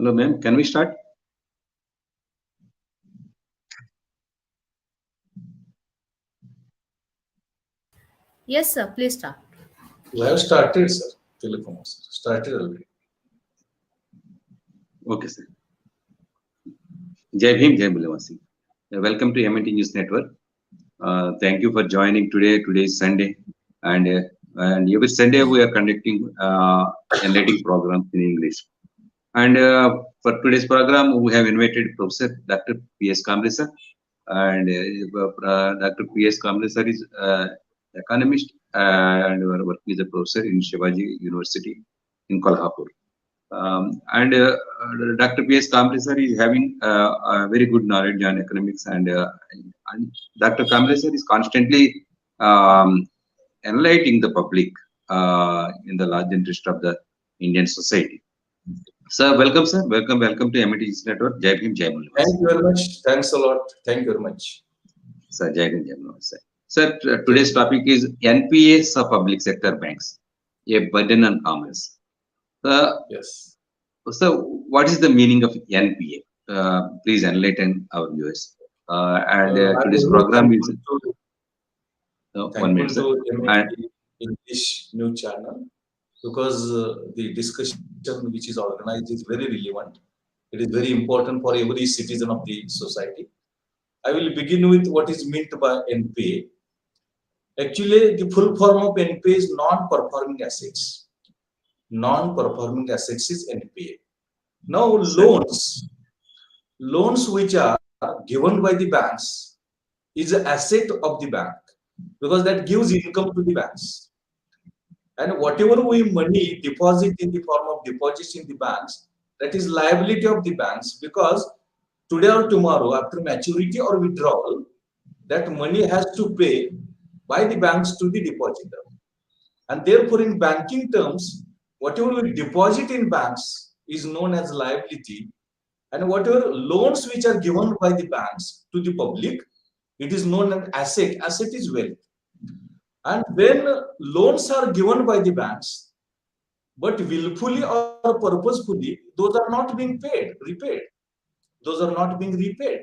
Hello, ma'am. Can we start? Yes, sir. Please start. We have started, sir. Telecom started already. Okay, sir. Jai Bhim, Jai Bulawasi. Welcome to MNT News Network. Thank you for joining today. Today is Sunday, and every Sunday we are conducting enlightening programs in English. And for today's program, we have invited Professor Dr. P.S. Kamble sir, and Dr. P.S. Kamble sir is economist and working as a professor in Shivaji University in Kolhapur. Dr. P.S. Kamble sir is having a very good knowledge on economics, and Dr. Kamble sir is constantly enlightening the public in the large interest of the Indian society. Sir, welcome, sir. Welcome to MNT News Network. Jai Bhim, Jai Bulawasi. Thank you very much. Thanks a lot. Thank you very much. Sir, Jai Bhim, Jai Bulawasi. Sir, today's topic is NPAs of public sector banks, a burden on commerce. Yes. So, what is the meaning of NPA? Please enlighten our viewers. Today's program is one minute, sir. English news channel, because the discussion which is organized is very relevant. It is very important for every citizen of the society. I will begin with what is meant by NPA. Actually, the full form of NPA is non-performing assets. Non-performing assets is NPA. Now, loans which are given by the banks is an asset of the bank, because that gives income to the banks. And whatever we money deposit in the form of deposits in the banks, that is liability of the banks, because today or tomorrow, after maturity or withdrawal, that money has to pay by the banks to the depositor. And therefore, in banking terms, whatever we deposit in banks is known as liability, and whatever loans which are given by the banks to the public, it is known as asset. Asset is wealth. And when loans are given by the banks, but willfully or purposefully, those are not being repaid. Those are not being repaid.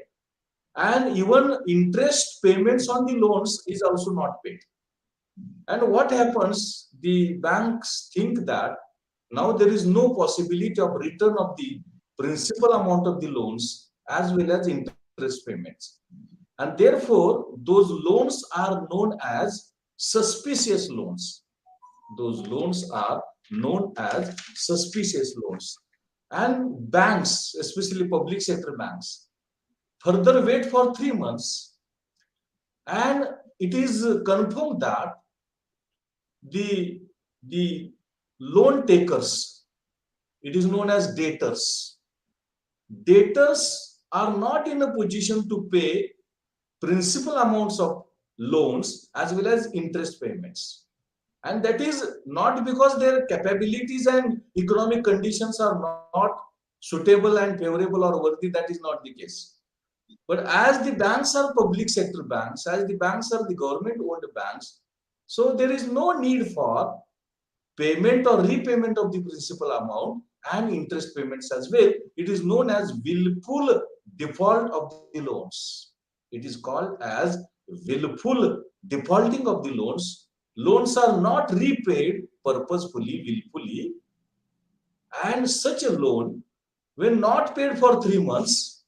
And even interest payments on the loans is also not paid. And what happens? The banks think that now there is no possibility of return of the principal amount of the loans as well as interest payments. And therefore, those loans are known as suspicious loans. Those loans are known as suspicious loans. And banks, especially public sector banks, further wait for 3 months, and it is confirmed that the loan takers, it is known as debtors. Debtors are not in a position to pay principal amounts of loans as well as interest payments. And that is not because their capabilities and economic conditions are not suitable and favorable or worthy. That is not the case. But as the banks are public sector banks, as the banks are the government-owned banks, so there is no need for payment or repayment of the principal amount and interest payments as well. It is known as willful default of the loans. It is called as willful defaulting of the loans. Loans are not repaid purposefully, willfully, and such a loan, when not paid for 3 months,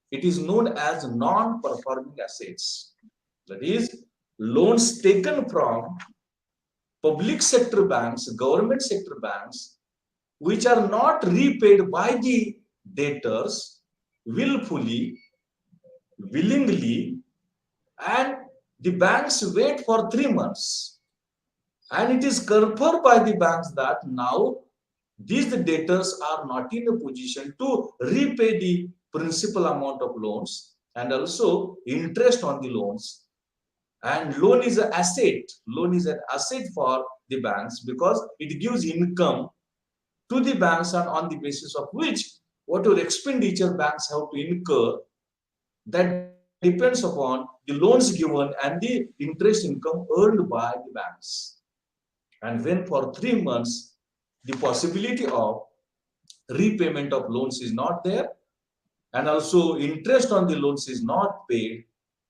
it is known as non-performing assets. That is, loans taken from public sector banks, government sector banks, which are not repaid by the debtors willfully, willingly, and the banks wait for 3 months. And it is confirmed by the banks that now these debtors are not in a position to repay the principal amount of loans and also interest on the loans. And loan is an asset. Loan is an asset for the banks because it gives income to the banks, and on the basis of which whatever expenditure banks have to incur, that depends upon the loans given and the interest income earned by the banks. And when for 3 months the possibility of repayment of loans is not there, and also interest on the loans is not paid,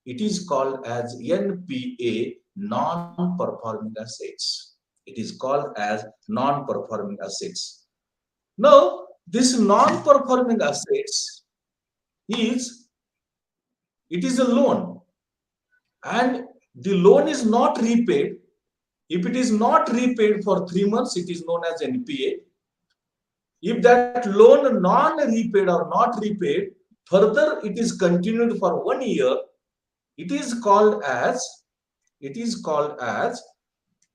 it is called as NPA, non-performing assets. It is called as non-performing assets. Now, this non-performing assets is, it is a loan, and the loan is not repaid. If it is not repaid for 3 months, it is known as NPA. If that loan non-repaid or not repaid, further it is continued for 1 year, it is called as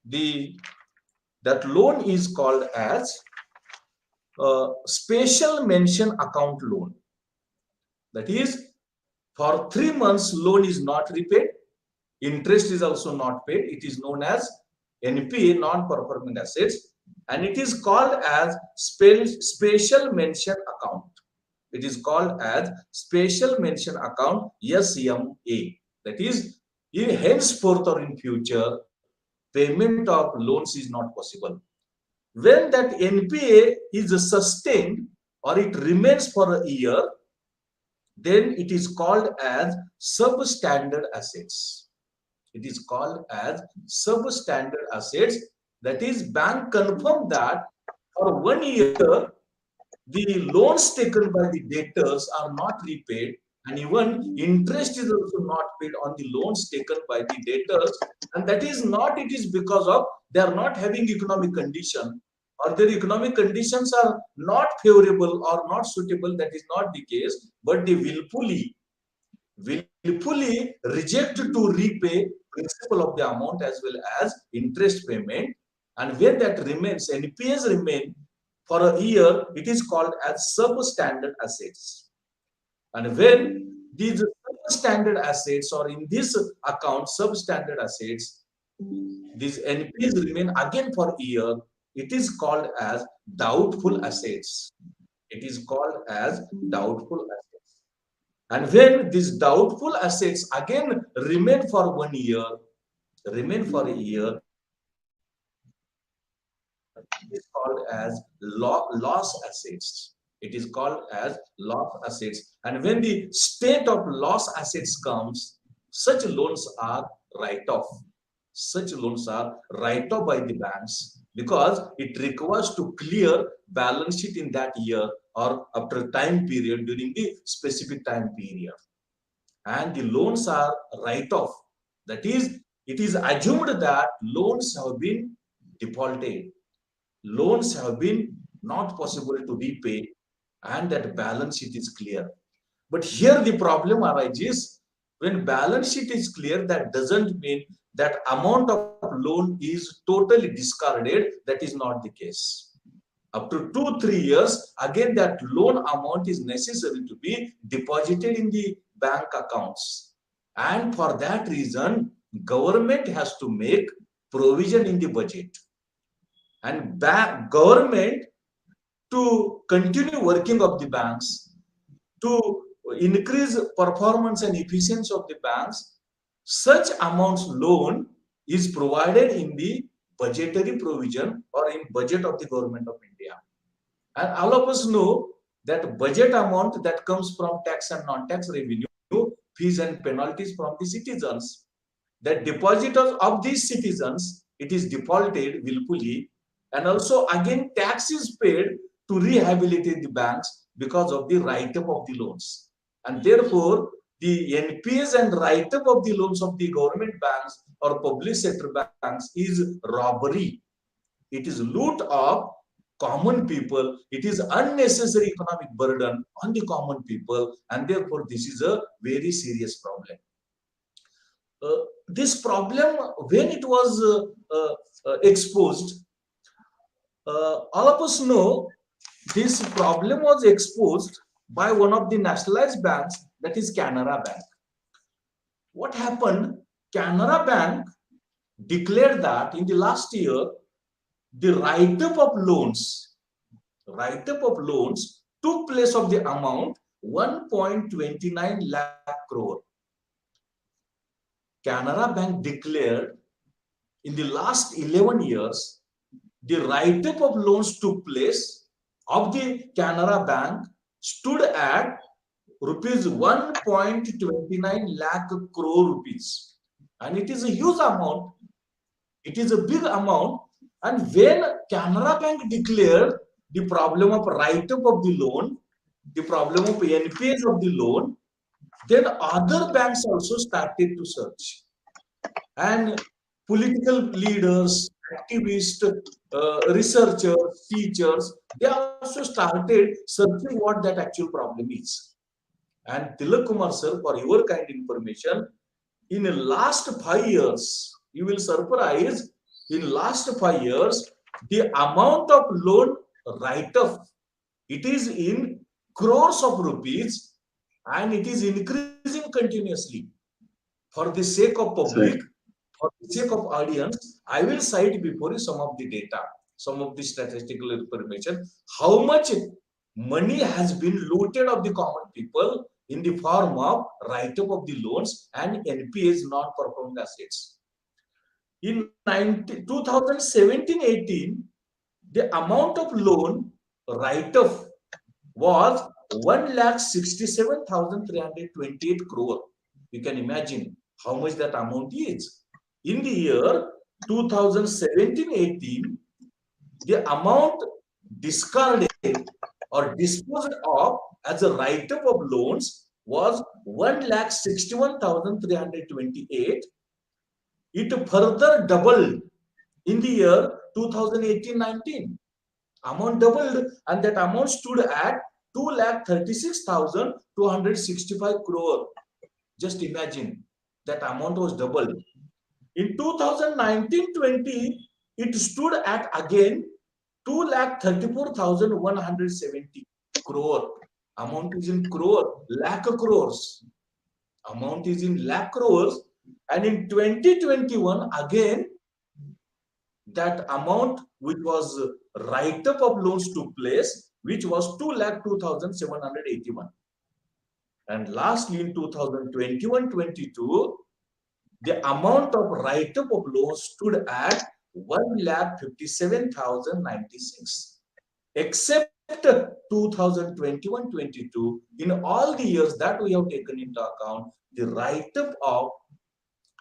the that loan is called as special mention account loan. That is, for 3 months loan is not repaid, interest is also not paid, it is known as NPA, non-performing assets, and it is called as special mention account. It is called as special mention account, SMA. That is, in henceforth or in future, payment of loans is not possible. When that NPA is sustained or it remains for a year, then it is called as substandard assets. It is called as substandard assets. That is, bank confirmed that for 1 year, the loans taken by the debtors are not repaid, and even interest is also not paid on the loans taken by the debtors. And that is not, it is because of they are not having economic condition, or their economic conditions are not favorable or not suitable. That is not the case, but they willfully reject to repay principal of the amount as well as interest payment. And when that remains, NPAs remain for a year, it is called as substandard assets. And when these substandard assets, or in this account substandard assets, these NPAs remain again for a year, it is called as doubtful assets. It is called as doubtful assets. And when these doubtful assets again remain for 1 year, it is called as loss assets. It is called as loss assets. And when the state of loss assets comes, such loans are write-off. Such loans are write-off by the banks, because it requires to clear balance sheet in that year or after time period, during the specific time period. And the loans are write-off. That is, it is assumed that loans have been defaulted. Loans have been not possible to repay, and that balance sheet is clear. But here the problem arises, when balance sheet is clear, that doesn't mean that amount of loan is totally discarded. That is not the case. Up to 2-3 years, again that loan amount is necessary to be deposited in the bank accounts. And for that reason, government has to make provision in the budget. And government, to continue working of the banks, to increase performance and efficiency of the banks, such amounts loan is provided in the budgetary provision or in budget of the government of India. And all of us know that budget amount that comes from tax and non-tax revenue, fees and penalties from the citizens, that depositors of these citizens, it is defaulted willfully, and also again tax is paid to rehabilitate the banks because of the write-up of the loans. And therefore, the NPAs and write-up of the loans of the government banks or public sector banks is robbery. It is loot of common people. It is unnecessary economic burden on the common people, and therefore this is a very serious problem. This problem, when it was exposed, all of us know this problem was exposed by one of the nationalized banks, that is Canara Bank. What happened? Canara Bank declared that in the last year, the write-up of loans took place of the amount 1.29 lakh crore. Canara Bank declared in the last 11 years, the write-up of loans took place of the Canara Bank stood at rupees 1.29 lakh crore rupees, and it is a huge amount. It is a big amount. And when Canara Bank declared the problem of write-up of the loan, the problem of NPAs of the loan, then other banks also started to search. And political leaders, activists, researchers, teachers, they also started searching what that actual problem is. And Tilak Kumar sir, for your kind information, in the last 5 years, you will surprise, in last 5 years, the amount of loan write-off, it is in crores of rupees, and it is increasing continuously. For the sake of public, Right. for the sake of audience, I will cite before you some of the data, some of the statistical information, how much money has been looted of the common people in the form of write-up of the loans and NPAs, non-performing assets. In 2017-18, the amount of loan write-off was 1,67,328 crore. You can imagine how much that amount is. In the year 2017-18, the amount discarded or disposed of as a write-up of loans was 1,61,328. It further doubled in the year 2018-19. Amount doubled, and that amount stood at 2,36,265 crore. Just imagine, that amount was doubled. In 2019-20, it stood at again 2,34,170 crore. Amount is in crore, lakh crores. Amount is in lakh crores. And in 2021, again, that amount which was write-up of loans took place, which was 2,02,781. And lastly, in 2021-22, the amount of write-up of loans stood at 1,57,096. Except 2021-22, in all the years that we have taken into account, the write-up of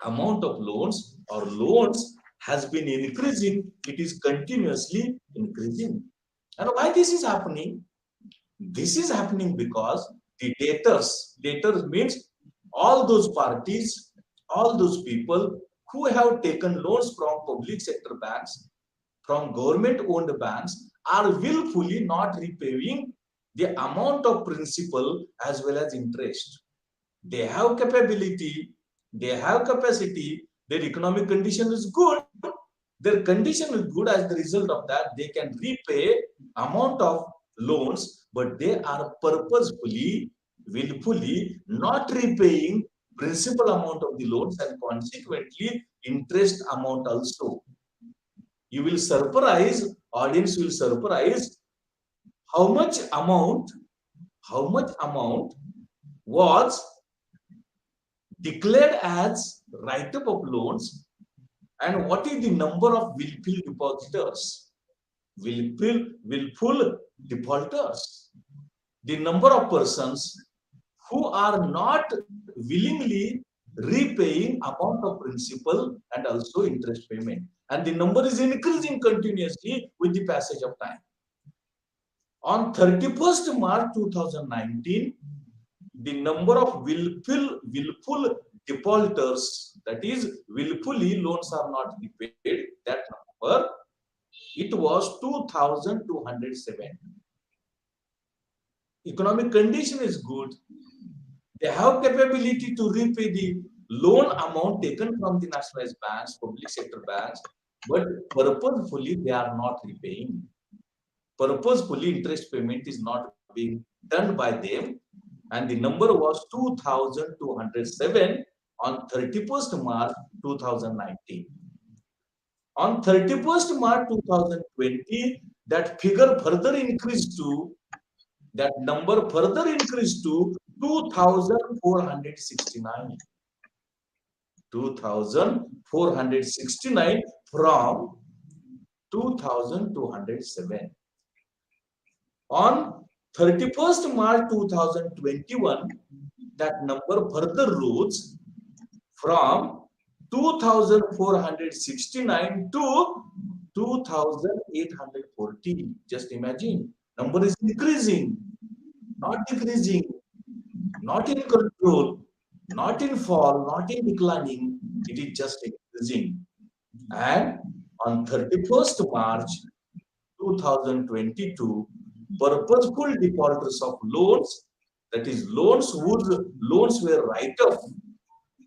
amount of loans or loans has been increasing. It is continuously increasing. And why this is happening? This is happening because the debtors means all those parties, all those people who have taken loans from public sector banks, from government owned banks, are willfully not repaying the amount of principal as well as interest. They have capability, they have capacity, their economic condition is good, their condition is good. As the result of that, they can repay amount of loans, but they are purposefully, willfully not repaying principal amount of the loans, and consequently interest amount also. You will surprise, audience will surprise, how much amount was declared as write-up of loans, and what is the number of willful depositors, willful defaulters, the number of persons who are not willingly repaying amount of principal and also interest payment, and the number is increasing continuously with the passage of time. On 31st March 2019, the number of willful defaulters, that is willfully loans are not repaid, that number, it was 2,207. Economic condition is good, they have capability to repay the loan amount taken from the nationalized banks, public sector banks, but purposefully they are not repaying. Purposefully interest payment is not being done by them, and the number was 2,207 on 31st March 2019. On 31st March 2020, that figure further increased to, that number further increased to 2,469. 2,469 from 2,207. On 31st March 2021, that number further rose from 2,469 to 2,840. Just imagine, number is increasing, not decreasing, not in control, not in fall, not in declining. It is just increasing. And on 31st March 2022, purposeful defaulters of loans, that is loans whose loans were write-off,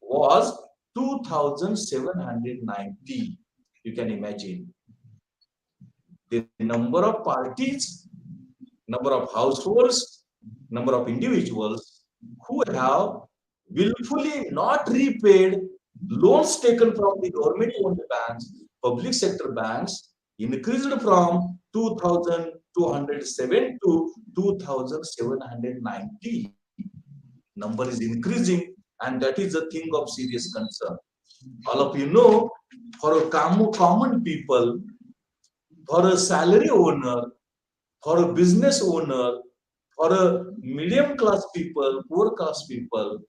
was 2,790. You can imagine the number of parties, number of households, number of individuals who have willfully not repaid loans taken from the government-owned banks, public sector banks, increased from 2,207 to 2,790. Number is increasing, and that is a thing of serious concern. All of you know, for a common people, for a salary owner, for a business owner, for a medium class people, poor class people,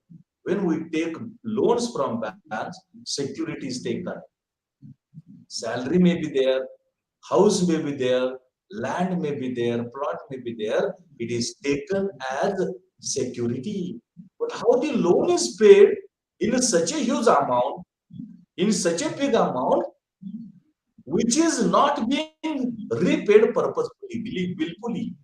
when we take loans from banks, security is taken. Salary may be there, house may be there, land may be there, plot may be there. It is taken as security. But how the loan is paid in such a huge amount, in such a big amount, which is not being repaid purposefully, willfully,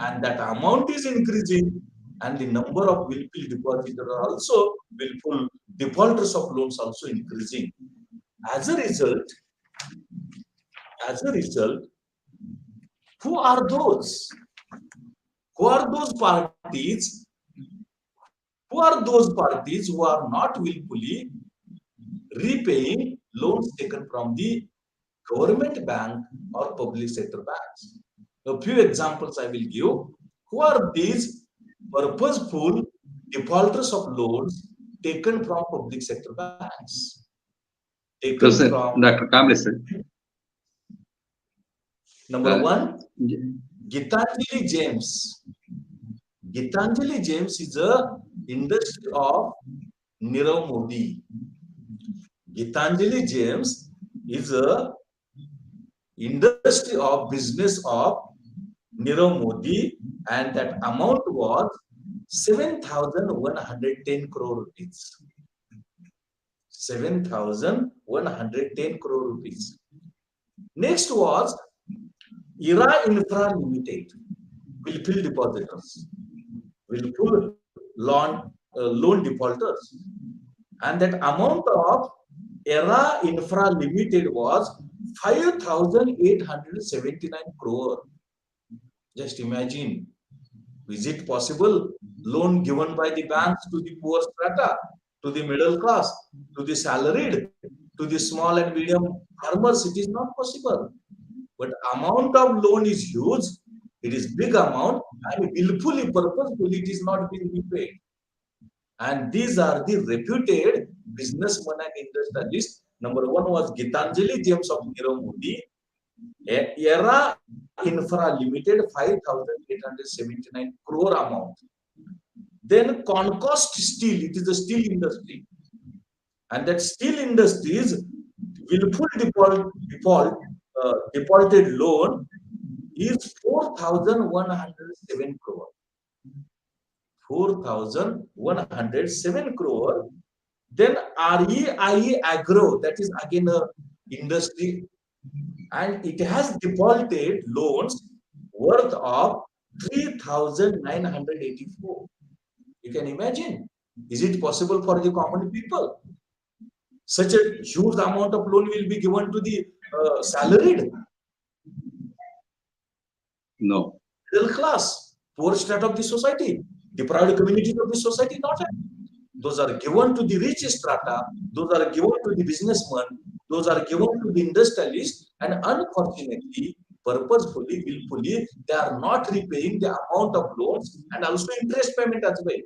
and that amount is increasing, and the number of willful depositors are also willful defaulters of loans also increasing. As a result, who are those? Who are those parties? Who are those parties who are not willfully repaying loans taken from the government bank or public sector banks? A few examples I will give. Who are these purposeful defaulters of loans taken from public sector banks? Taken So, from Dr. Kamble, sir. number one, Gitanjali James. Gitanjali James is a industry of Nirav Modi. Gitanjali James is a industry of business of Nirav Modi, and that amount was 7,110 crore rupees. 7,110 crore rupees. Next was IRA Infra Limited, willful depositors, willful loan defaulters, and that amount of IRA Infra Limited was 5,879 crore. Just imagine, is it possible? Loan given by the banks to the poor strata, to the middle class, to the salaried, to the small and medium farmers, it is not possible. But amount of loan is huge, it is big amount, and willfully, purposefully, it is not being repaid. And these are the reputed businessmen and industrialists. Number one was Gitanjali James of Nirav Modi, IRA Infra Limited, 5,879 crore amount. Then Concost Steel, it is a steel industry. And that steel industry is willful defaulted loan is 4,107 crore. 4,107 crore. Then REIE Agro, that is again a industry, and it has defaulted loans worth of 3,984. You can imagine, is it possible for the common people? Such a huge amount of loan will be given to the salaried? No. Middle class, poor strata of the society, deprived communities of the society, not. Those are given to the rich strata, those are given to the businessmen, those are given to the industrialists, and unfortunately, purposefully, willfully, they are not repaying the amount of loans and also interest payment as well.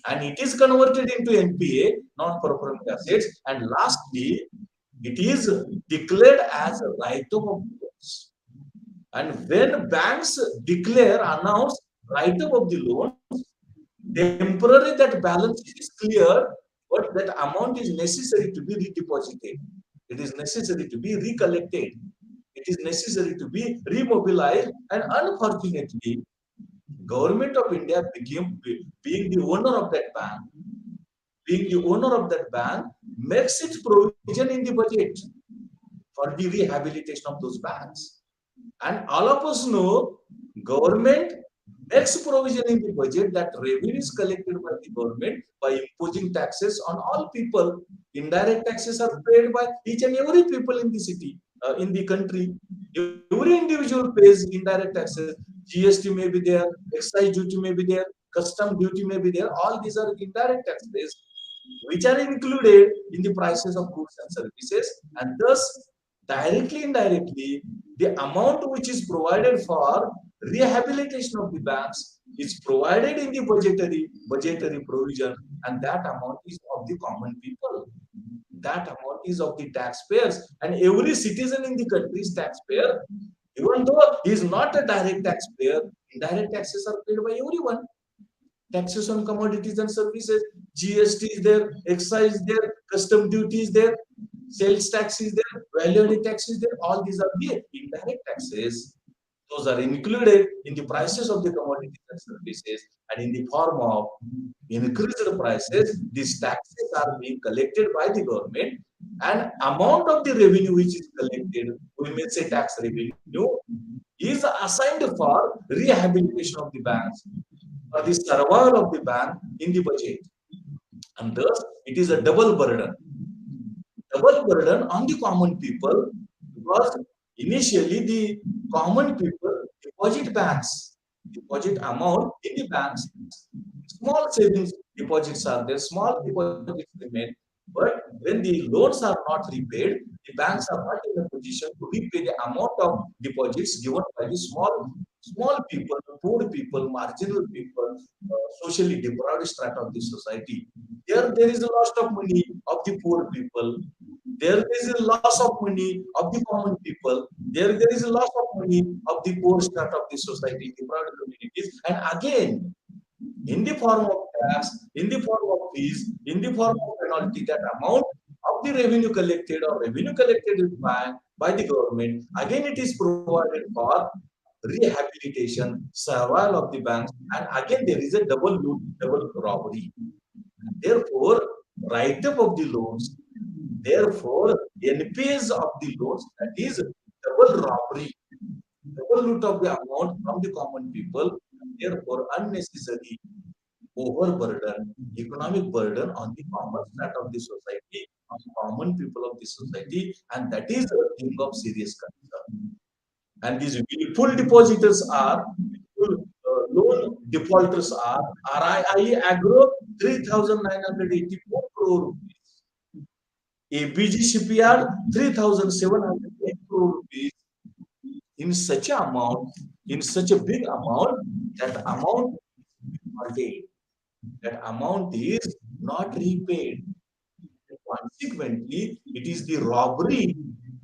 And it is converted into NPA, non-performing assets, and lastly, it is declared as a write-off of loans. And when banks declare, announce write-up of the loans, temporary that balance sheet is clear, but that amount is necessary to be redeposited. It is necessary to be recollected. It is necessary to be remobilized. And unfortunately, Government of India became being the owner of that bank, makes its provision in the budget for the rehabilitation of those banks. And all of us know government makes provision in the budget that revenue is collected by the government by imposing taxes on all people. Indirect taxes are paid by each and every people in the city, in the country. Every individual pays indirect taxes. GST may be there, excise duty may be there, custom duty may be there. All these are indirect taxes which are included in the prices of goods and services, and thus directly indirectly the amount which is provided for rehabilitation of the banks is provided in the budgetary provision, and that amount is of the common people, that amount is of the taxpayers, and every citizen in the country is taxpayer. Even though he is not a direct taxpayer, indirect taxes are paid by everyone. Taxes on commodities and services, GST is there, excise is there, custom duty is there, sales tax is there, value-added tax is there. All these are the indirect taxes. Those are included in the prices of the commodities and services, and in the form of increased prices, these taxes are being collected by the government. And amount of the revenue which is collected, we may say tax revenue, is assigned for rehabilitation of the banks, for the survival of the bank in the budget. And thus, it is a double burden on the common people, because initially the common people deposit amount in the banks. Small savings deposits are there, small deposits remain. But when the loans are not repaid, the banks are not in a position to repay the amount of deposits given by the small people, poor people, marginal people, socially deprived strata of the society. There is a loss of money of the poor people. There is a loss of money of the common people. There is a loss of money of the poor strata of the society, deprived communities. And again, in the form of tax, in the form of fees, in the form of penalty, that amount of the revenue collected or revenue collected by the government, again it is provided for rehabilitation, survival of the banks, and again there is a double loot, double robbery. Therefore, write-up of the loans, therefore, NPAs of the loans, that is double robbery, double loot of the amount from the common people, therefore unnecessary overburden, economic burden on the common strata of the society, on the common people of the society, and that is a thing of serious concern. And these full depositors are, full loan defaulters are RII Agro 3,984 crore rupees, ABG Shipyard 3,708 crore rupees. In such a amount, in such a big amount, that amount is not paid. That amount is not repaid. Consequently, it is the robbery,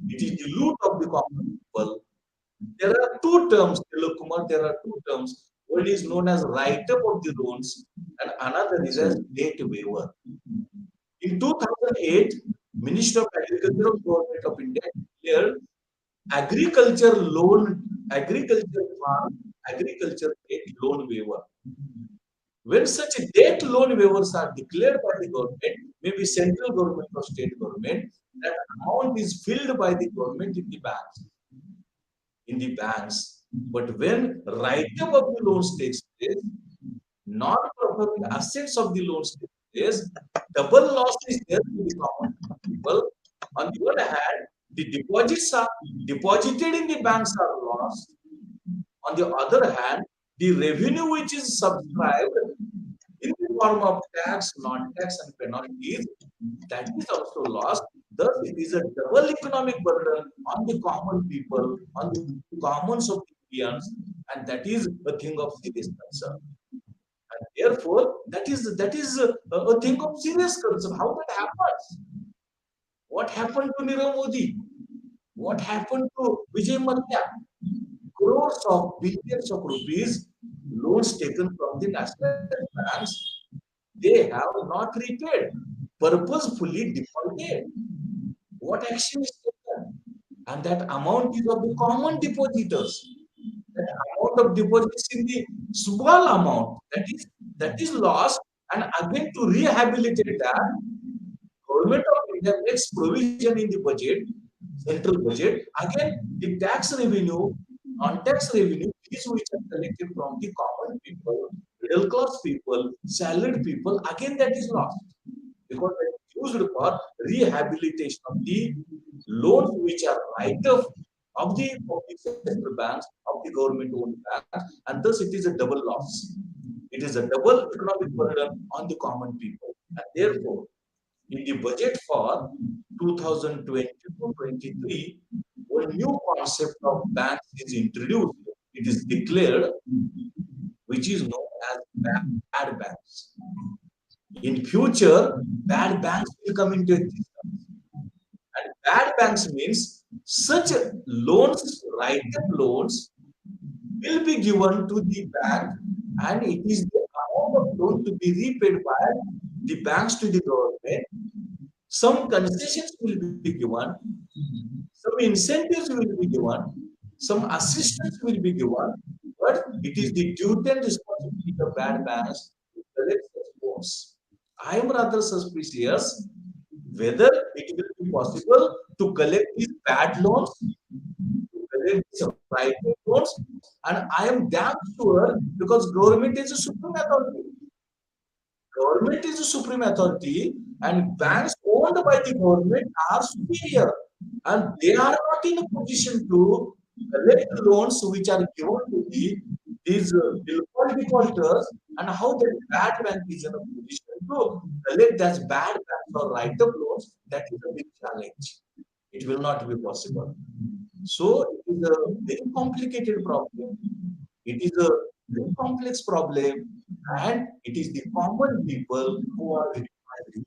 it is the loot of the common people. There are two terms, Kumar, there are two terms. One is known as write-up of the loans, and another is as debt waiver. In 2008, Minister of Agriculture of Government of India declared agriculture farm, agriculture debt loan waiver. When such debt loan waivers are declared by the government, maybe central government or state government, that amount is filled by the government in the banks. But when write-up of the loans takes place, non-performing assets of the loans take place, double loss is there to the common people. On the other hand, the deposits are deposited in the banks are lost. On the other hand, the revenue which is subscribed in the form of tax, non-tax, and penalties, that is also lost. Thus, it is a double economic burden on the common people, on the commons of Indians, and that is a thing of serious concern. And therefore, that is a thing of serious concern. How that happens? What happened to Nirav Modi? What happened to Vijay Mallya? crores of billions of rupees loans taken from the national banks, they have not repaid, purposefully defaulted. What action is taken? And that amount is of the common depositors. That amount of deposits in the small amount that is lost, and again to rehabilitate that, Government of India makes provision in the budget, central budget, again the tax revenue, non-tax revenue, these which are collected from the common people, middle class people, salaried people, again that is lost because it is used for rehabilitation of the loans which are write-off of the public sector banks, of the government-owned banks, and thus it is a double loss. It is a double economic burden on the common people, and therefore in the budget for 2022-23, one new concept of banks is introduced. It is declared, which is known as bad banks. In future, bad banks will come into existence. And bad banks means such loans, write-up loans, will be given to the bank, and it is the amount of loan to be repaid by the banks to the government. Some concessions will be given, some incentives will be given, some assistance will be given, but it is the duty and responsibility of bad banks to collect such loans. I am rather suspicious whether it will be possible to collect these bad loans, to collect these private loans, and I am damn sure because government is a supreme authority. Government is a supreme authority, and banks owned by the government are superior, and they are not in a position to collect loans which are given to these defaulters, and how the bad bank is in a position to collect as bad banks or write-up loans. That is a big challenge. It will not be possible. So it is a very complicated problem. It is a very complex problem, and it is the common people who are victimized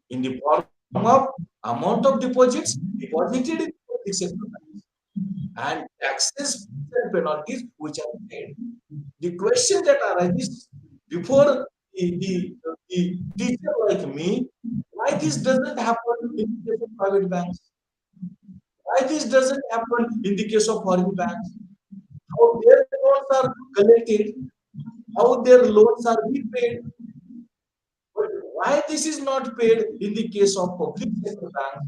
in the form of amount of deposits deposited in public sector banks and taxes and penalties which are paid. The question that arises before the teacher like me, why this doesn't happen in the case of private banks? Why this doesn't happen in the case of foreign banks? How their loans are collected, how their loans are repaid. But why this is not paid in the case of public sector banks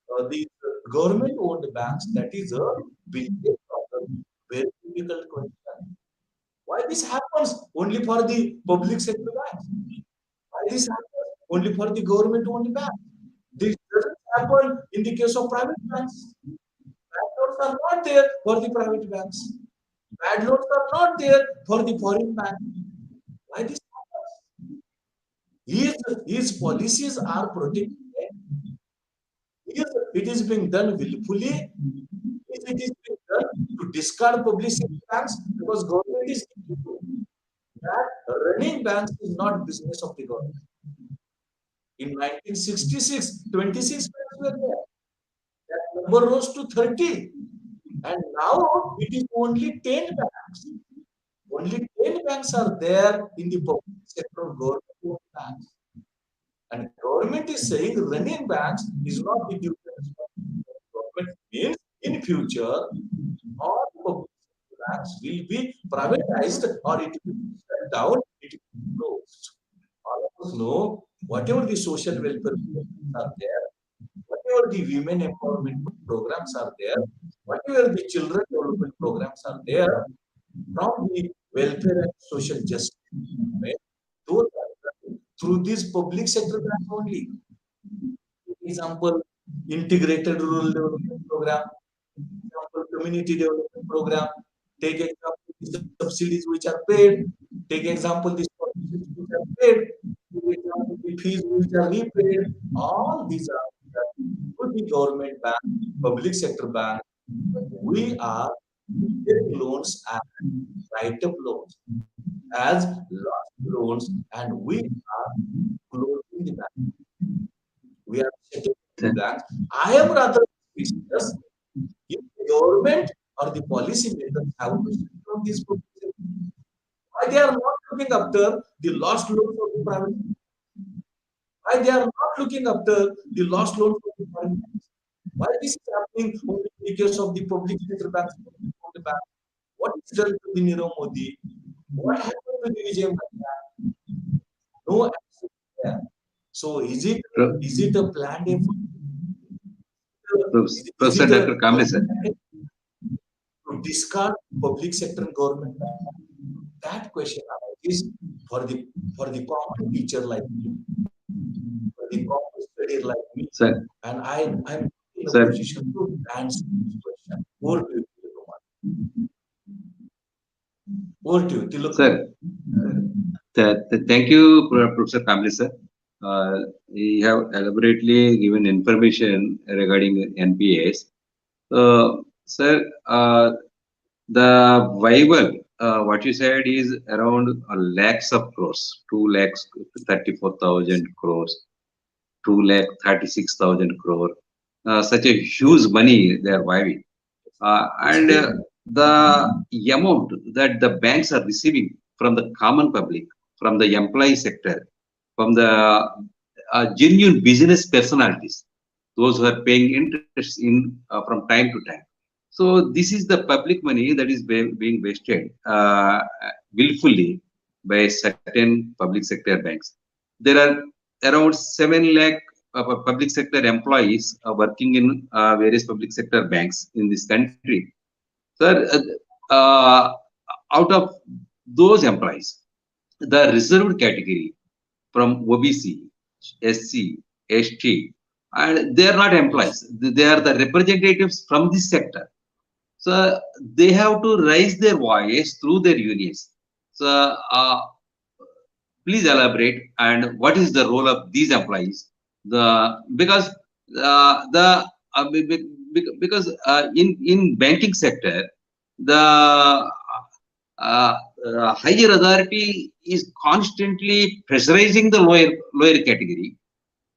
or the government-owned banks? That is a big problem, very difficult question. Why this happens only for the public sector banks? Why this happens only for the government-owned banks? This doesn't happen in the case of private banks. Bad loans are not there for the private banks. Bad loans are not there for the foreign banks. Why this happens? His policies are protected. If it is being done willfully, if it is being done to discard public sector banks, because government is that running banks is not business of the government. In 1966, 26 banks were there. That number rose to 30. And now it is only 10 banks. Only 10 banks are there in the public sector government banks. And government is saying running banks is not the duty and responsibility of government. Means in future, all public sector banks will be privatized or it will be shut down, it will be closed. All of us know whatever the social welfare programs are there, whatever the women empowerment programs are there, whatever the children development programs are there, from the welfare and social justice movement, those are done through this public sector grant only. For example, integrated rural development program, example, community development program. Take example, the subsidies which are paid. Take example, the scholarships which are paid. Take example, the fees which are repaid. All these are to the government bank, public sector bank. We are getting loans and write-up loans as lost loans, and we are closing the bank. We are setting the bank. I am rather suspicious if the government or the policy makers have to shut down these public sector? Why they are not looking after the lost loans of the private? Why they are not looking after the lost loans of the foreign banks? Why this is happening only in the case of the public sector banks? What is done to the Nirav Modi? What happened to the Vijay Mallya? No action there. So is it a planned effort? Is Professor it a Dr. Kamble, sir. to discard public sector and government? That question is for the common teacher like me, for the common studier like me, Sir, and I'm in a sir, position to answer this question. Over to you, Tilak. Over to you, Tilak. sir. Thank you, Professor Kamble, sir. You have elaborately given information regarding NPAs. Sir, the viable, what you said is around lakhs of crores, 2,34,000 crores, 2,36,000 crore. Such a huge money they are viving. And the amount that the banks are receiving from the common public, from the employee sector, from the genuine business personalities, those who are paying interest in from time to time. So this is the public money that is being wasted willfully by certain public sector banks. There are around 7 lakh public sector employees working in various public sector banks in this country. Sir, out of those employees, the reserved category from OBC, SC, ST, and they are not employees. They are the representatives from this sector. So they have to raise their voice through their unions. So please elaborate and what is the role of these employees? Because the because in banking sector the higher authority is constantly pressurizing the lower category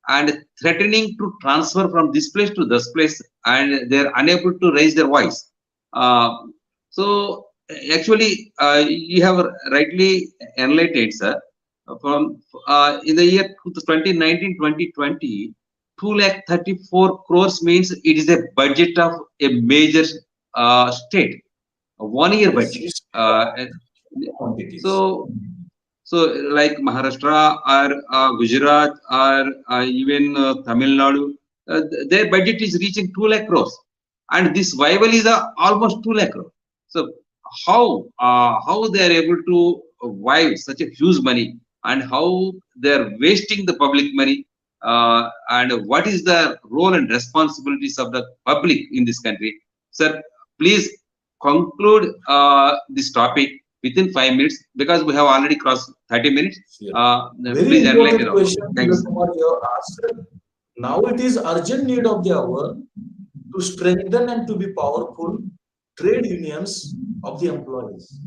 and threatening to transfer from this place to this place, and they're unable to raise their voice. So actually, you have rightly enlightened, sir. From in the year 2019-2020, 2,34,000 crores means it is a budget of a major state, a 1 year budget. So like Maharashtra or Gujarat or even Tamil Nadu, their budget is reaching 2 lakh crores, and this viable is almost 2 lakh crores. So how they are able to vibe such a huge money, and how they are wasting the public money, and what is the role and responsibilities of the public in this country, sir? Please conclude this topic within 5 minutes, because we have already crossed 30 minutes. Very Please enlighten important us. question, Thanks. Kumar, you have asked. Now it is urgent need of the hour to strengthen and to be powerful trade unions of the employees.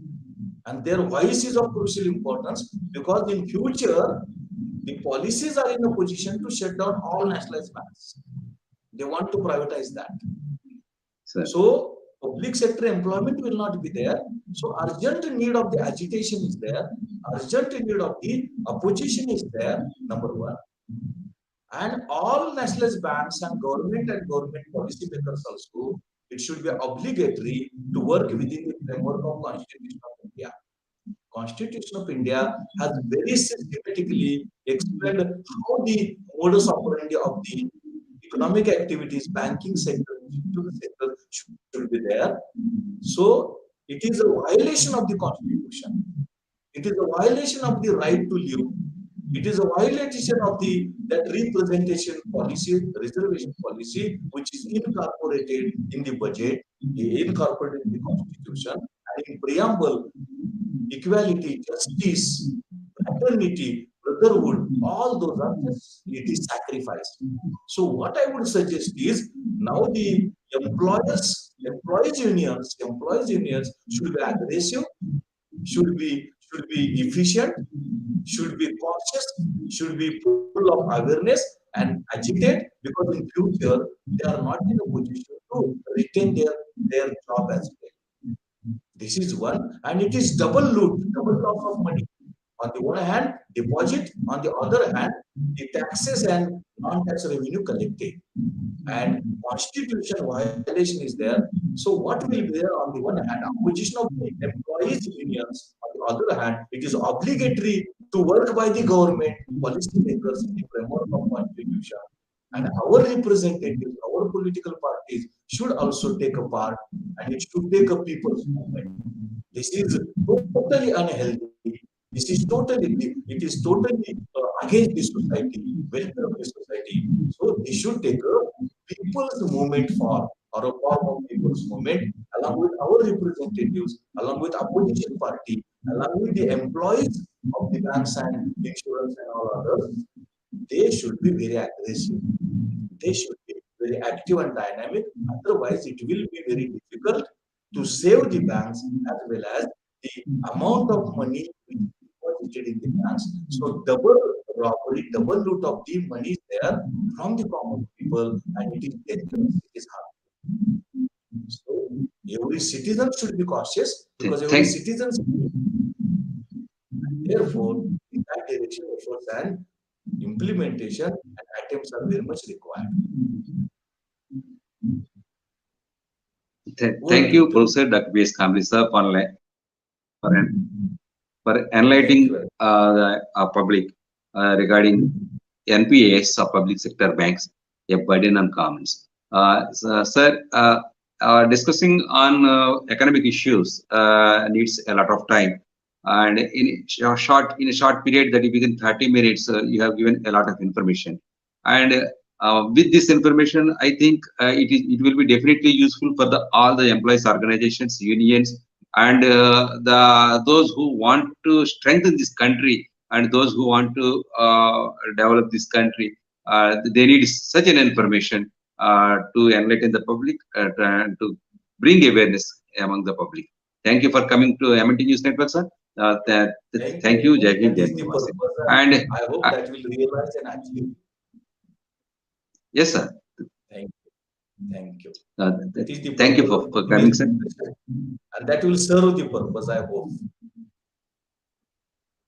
And their voice is of crucial importance, because in future, the policies are in a position to shut down all nationalized banks. They want to privatize that. Sir. So public sector employment will not be there. So urgent need of the agitation is there. Urgent need of the opposition is there, number one. And all nationalized banks and government policy makers also, it should be obligatory to work within the framework of Constitution of India. Constitution of India has very systematically explained how the modus operandi of the economic activities, banking sector, institutional sector should be there. So it is a violation of the Constitution. It is a violation of the right to live. It is a violation of that representation policy, reservation policy, which is incorporated in the budget, incorporated in the Constitution, and in preamble, equality, justice, fraternity, brotherhood, all those are just, it is sacrificed. So what I would suggest is, now the employees unions should be aggressive, should be efficient, should be cautious, should be full of awareness, and agitate, because in future they are not in a position to retain their job as well. This is one, and it is double loot, double loss of money. On the one hand, deposit; on the other hand, the taxes and non-tax revenue collected, and constitution violation is there. So what will be there? On the one hand, opposition of the employees unions; on the other hand, it is obligatory to work by the government policy makers in the framework of constitution, and our representatives, our political parties should also take a part, and it should take a people's movement. This is totally unhealthy. This is totally against the society, welfare of the society. So they should take a people's movement for, or a form of people's movement, along with our representatives, along with opposition party, along with the employees of the banks and insurance and all others. They should be very aggressive. They should be very active and dynamic. Otherwise, it will be very difficult to save the banks as well as the amount of money which is deposited in the banks. So double robbery, double loot of the money is there from the common people, and it is dangerous. It is harmful. So every citizen should be cautious, because every Thank, citizen, therefore, in that direction, efforts and implementation and attempts are very much required. Over thank to you, you, Tarun. Professor Dr. B.S. Kamble, sir, for, for Thank enlightening you. the public regarding NPAs of public sector banks, a burden on commons. Sir, discussing on economic issues needs a lot of time, and in a short period, that is within 30 minutes, you have given a lot of information. And with this information, I think it will be definitely useful for the all the employees organizations, unions, and those who want to strengthen this country, and those who want to develop this country. They need such an information to enlighten the public, to bring awareness among the public. Thank you for coming to MNT News Network, sir. Thank you Thank very you, much. Jai Hind, That Jai is the Bhima. purpose, And and I hope uh, that will realize and achieve. yes, sir. Thank you. Thank you. Uh, That is the Thank you purpose of for today's coming, sir. discussion. And that will serve the purpose, I hope.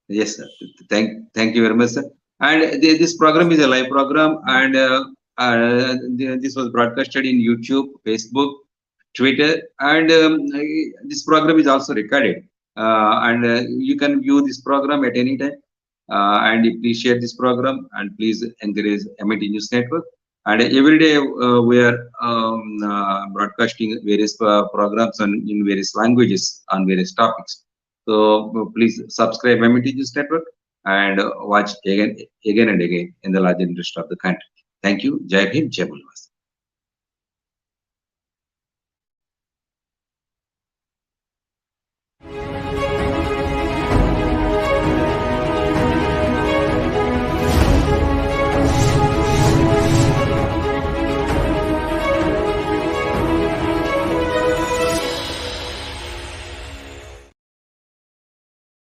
Yes, sir. Thank you very much, sir. And this program is a live program, and this was broadcasted in YouTube, Facebook, Twitter, and this program is also recorded. And you can view this program at any time. And please share this program, and please encourage MIT News Network. And every day we are broadcasting various programs in various languages on various topics. So please subscribe MIT News Network and watch again and again in the larger interest of the country. Thank you. Jai Bhim, Jai Bulwas.